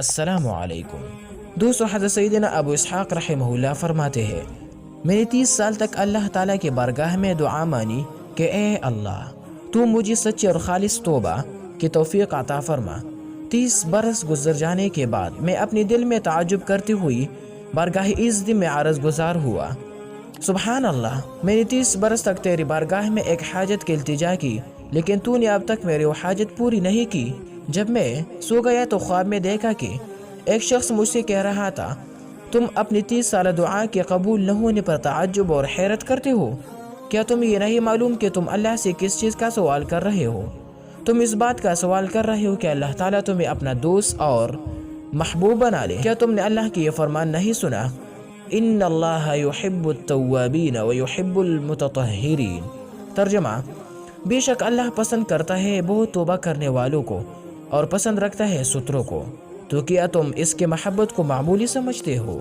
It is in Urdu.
السلام علیکم دوستو، حضرت سیدنا ابو اسحاق رحمہ اللہ فرماتے ہیں، میں نے 30 سال تک اللہ تعالیٰ کے بارگاہ میں دعا مانی کہ اے اللہ، تو مجھے سچی اور خالص توبہ کی توفیق عطا فرما۔ 30 برس گزر جانے کے بعد میں اپنے دل میں تعجب کرتی ہوئی بارگاہ عزت میں عرض گزار ہوا، سبحان اللہ، میں نے 30 برس تک تیری بارگاہ میں ایک حاجت کی التجا کی، لیکن تو نے اب تک میری وہ حاجت پوری نہیں کی۔ جب میں سو گیا تو خواب میں دیکھا کہ ایک شخص مجھ سے کہہ رہا تھا، تم اپنی 30 سالہ دعا کے قبول نہ ہونے پر تعجب اور حیرت کرتے ہو؟ کیا تم یہ نہیں معلوم کہ تم اللہ سے کس چیز کا سوال کر رہے ہو؟ تم اس بات کا سوال کر رہے ہو کہ اللہ تعالیٰ تمہیں اپنا دوست اور محبوب بنا لے۔ کیا تم نے اللہ کی یہ فرمان نہیں سنا، ان اللہ یحب التوابین ویحب المتطہرین؟ ترجمہ: بے شک اللہ پسند کرتا ہے بہت توبہ کرنے والوں کو اور پسند رکھتا ہے ستروں کو۔ تو کیا تم اس کے محبت کو معمولی سمجھتے ہو؟